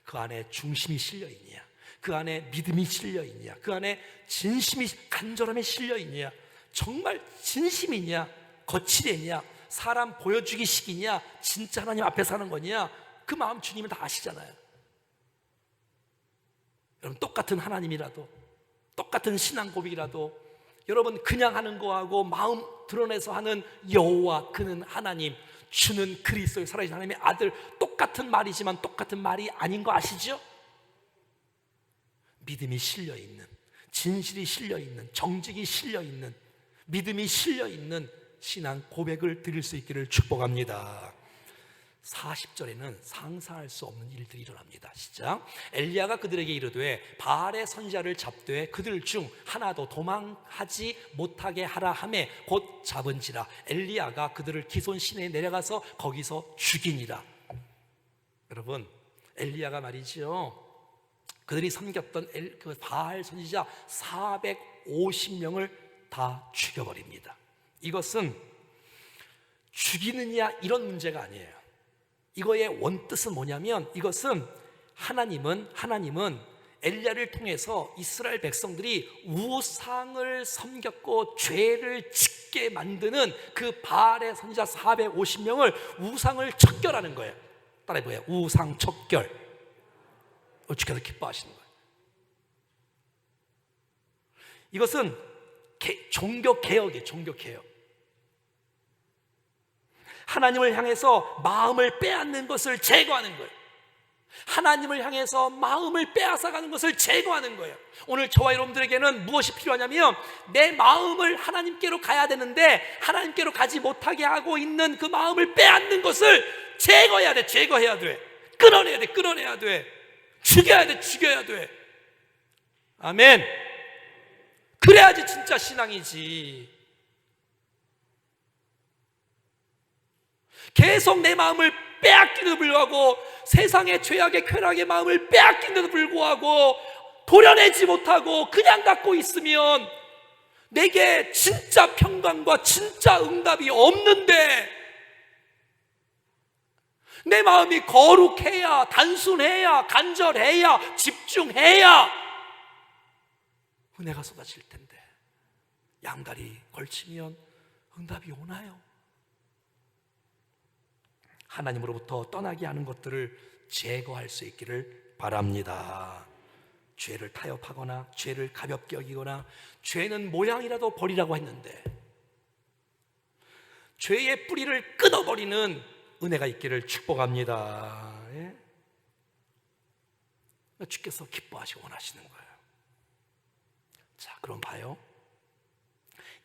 그 안에 중심이 실려있냐, 그 안에 믿음이 실려있냐, 그 안에 진심이, 간절함이 실려있냐, 정말 진심이냐, 거칠이냐, 사람 보여주기식이냐, 진짜 하나님 앞에 사는 거냐, 그 마음 주님은 다 아시잖아요. 여러분, 똑같은 하나님이라도, 똑같은 신앙 고백이라도, 여러분 그냥 하는 거하고 마음 드러내서 하는 여호와 그는 하나님, 주는 그리스도의 살아계신 하나님의 아들, 똑같은 말이지만 똑같은 말이 아닌 거 아시죠? 믿음이 실려있는, 진실이 실려있는, 정직이 실려있는, 믿음이 실려있는 신앙 고백을 드릴 수 있기를 축복합니다. 40절에는 상상할 수 없는 일들이 일어납니다. 시작. 엘리야가 그들에게 이르되 바알의 선지자를 잡되 그들 중 하나도 도망하지 못하게 하라 하매 곧 잡은지라. 엘리야가 그들을 기손 시내에 내려가서 거기서 죽이니라. 여러분, 엘리야가 말이죠, 그들이 섬겼던 그 바알 선지자 450명을 다 죽여버립니다. 이것은 죽이느냐 이런 문제가 아니에요. 이거의 원뜻은 뭐냐면, 이것은 하나님은 엘리야를 통해서 이스라엘 백성들이 우상을 섬겼고 죄를 짓게 만드는 그 바알의 선지자 450명을 우상을 척결하는 거예요. 따라해보세요. 우상 척결. 주께서 기뻐하시는 거예요. 이것은 종교 개혁이에요. 종교 개혁. 하나님을 향해서 마음을 빼앗는 것을 제거하는 거예요. 하나님을 향해서 마음을 빼앗아가는 것을 제거하는 거예요. 오늘 저와 여러분들에게는 무엇이 필요하냐면, 내 마음을 하나님께로 가야 되는데 하나님께로 가지 못하게 하고 있는 그 마음을 빼앗는 것을 제거해야 돼. 제거해야 돼. 끊어내야 돼. 끊어내야 돼. 죽여야 돼. 죽여야 돼. 아멘. 그래야지 진짜 신앙이지. 계속 내 마음을 빼앗기는데도 불구하고, 세상의 죄악의 쾌락의 마음을 빼앗기는데도 불구하고 도려내지 못하고 그냥 갖고 있으면 내게 진짜 평강과 진짜 응답이 없는데, 내 마음이 거룩해야, 단순해야, 간절해야, 집중해야 은혜가 쏟아질 텐데, 양다리 걸치면 응답이 오나요? 하나님으로부터 떠나게 하는 것들을 제거할 수 있기를 바랍니다. 죄를 타협하거나 죄를 가볍게 여기거나 죄는 모양이라도 버리라고 했는데 죄의 뿌리를 끊어버리는 은혜가 있기를 축복합니다. 예? 주께서 기뻐하시고 원하시는 거예요. 자, 그럼 봐요.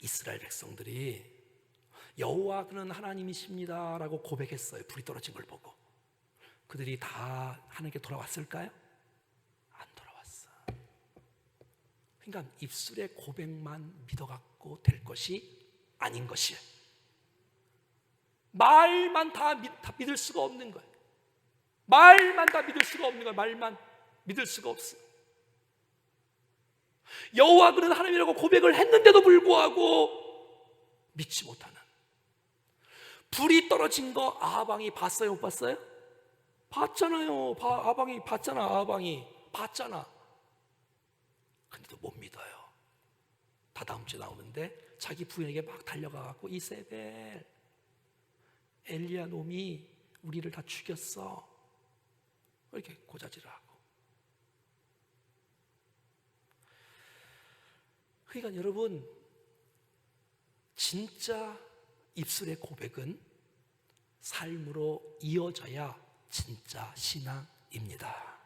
이스라엘 백성들이 여호와 그는 하나님이십니다 라고 고백했어요. 불이 떨어진 걸 보고. 그들이 다 하나님께 돌아왔을까요? 안 돌아왔어. 그러니까 입술의 고백만 믿어갖고 될 것이 아닌 것이에요. 말만 다 믿을 수가 없는 거예요. 말만 다 믿을 수가 없는 거예요. 말만 믿을 수가 없어요. 여호와 그는 하나님이라고 고백을 했는데도 불구하고 믿지 못하는, 불이 떨어진 거 아하방이 봤어요? 못 봤어요? 봤잖아요. 아하방이 봤잖아. 아하방이 봤잖아. 근데도 못 믿어요. 다다음 주에 나오는데 자기 부인에게 막 달려가고, 이세벨, 엘리야 놈이 우리를 다 죽였어, 이렇게 고자질을 하고. 그러니까 여러분, 진짜 입술의 고백은 삶으로 이어져야 진짜 신앙입니다.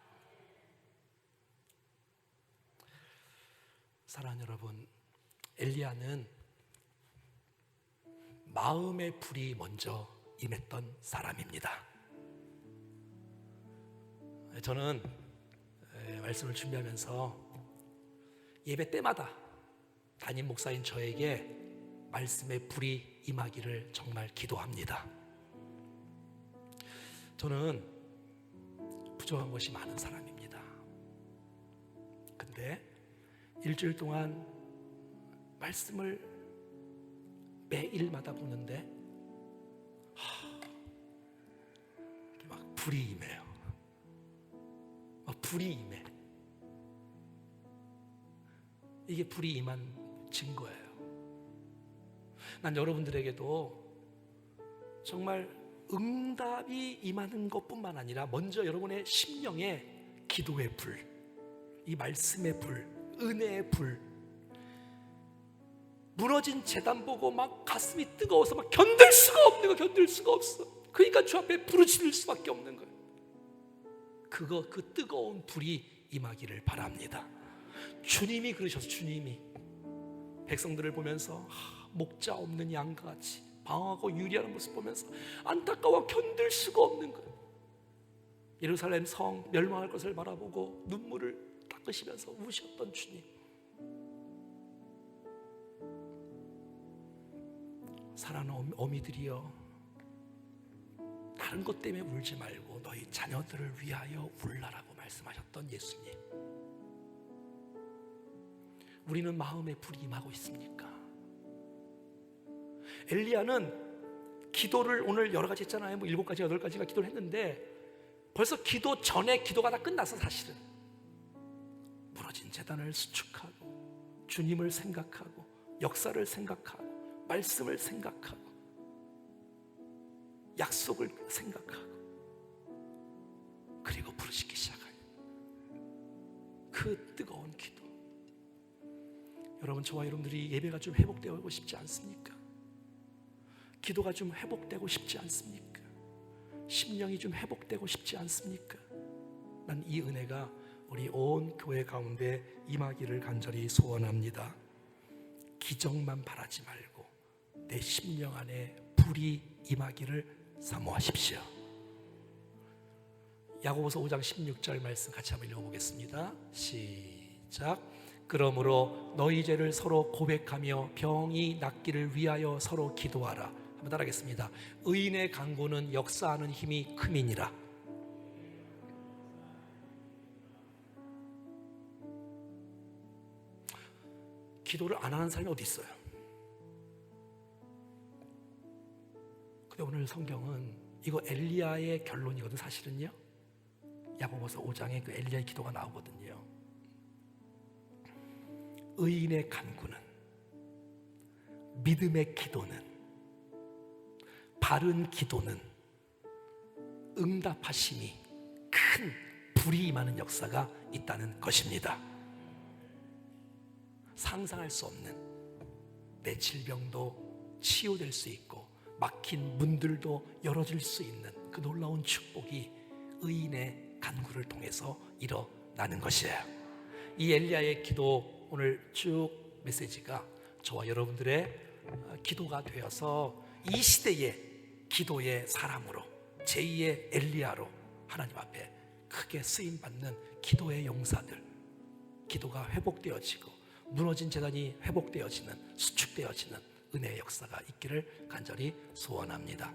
사랑하는 여러분, 엘리야는 마음의 불이 먼저 임했던 사람입니다. 저는 말씀을 준비하면서 예배 때마다 담임 목사인 저에게 말씀의 불이 임하기를 정말 기도합니다. 저는 부족한 것이 많은 사람입니다. 근데 일주일 동안 말씀을 매일마다 보는데 막 불이 임해요. 막 불이 임해. 이게 불이 임한 증거예요. 난 여러분들에게도 정말 응답이 임하는 것뿐만 아니라 먼저 여러분의 심령에 기도의 불, 이 말씀의 불, 은혜의 불, 무너진 제단 보고 막 가슴이 뜨거워서 막 견딜 수가 없는 거, 견딜 수가 없어. 그러니까 주 앞에 부르짖을 수밖에 없는 거예요. 그 뜨거운 불이 임하기를 바랍니다. 주님이 그러셔서, 주님이 백성들을 보면서 목자 없는 양과 같이 방황하고 유리하는 모습 보면서 안타까워 견딜 수가 없는 거예요. 예루살렘 성 멸망할 것을 바라보고 눈물을 닦으시면서 우셨던 주님. 사랑하는 어미들이여, 다른 것 때문에 울지 말고 너희 자녀들을 위하여 울라라고 말씀하셨던 예수님. 우리는 마음에 불이 임하고 있습니까? 엘리야는 기도를 오늘 여러 가지 했잖아요. 7가지, 8가지가 기도를 했는데 벌써 기도 전에 기도가 다 끝났어. 사실은 무너진 제단을 수축하고 주님을 생각하고 역사를 생각하고 말씀을 생각하고 약속을 생각하고 그리고 부르짖기 시작해요. 그 뜨거운 기도. 여러분, 저와 여러분들이 예배가 좀 회복되고 싶지 않습니까? 기도가 좀 회복되고 싶지 않습니까? 심령이 좀 회복되고 싶지 않습니까? 난 이 은혜가 우리 온 교회 가운데 임하기를 간절히 소원합니다. 기적만 바라지 말고 내 심령 안에 불이 임하기를 사모하십시오. 야고보서 5장 16절 말씀 같이 한번 읽어보겠습니다. 시작. 그러므로 너희 죄를 서로 고백하며 병이 낫기를 위하여 서로 기도하라. 한번 따라하겠습니다. 의인의 간구는 역사하는 힘이 큼이니라. 기도를 안 하는 사람이 어디 있어요? 근데 오늘 성경은 이거 엘리야의 결론이거든. 사실은요, 야고보서 5장에 그 엘리야의 기도가 나오거든요. 의인의 간구는, 믿음의 기도는, 바른 기도는 응답하심이 큰 불이 임하는 역사가 있다는 것입니다. 상상할 수 없는 내 질병도 치유될 수 있고 막힌 문들도 열어질 수 있는 그 놀라운 축복이 의인의 간구를 통해서 일어나는 것이에요. 이 엘리야의 기도, 오늘 쭉 메시지가 저와 여러분들의 기도가 되어서 이 시대의 기도의 사람으로, 제2의 엘리야로 하나님 앞에 크게 쓰임받는 기도의 용사들, 기도가 회복되어지고 무너진 재단이 회복되어지는, 수축되어지는 은혜의 역사가 있기를 간절히 소원합니다.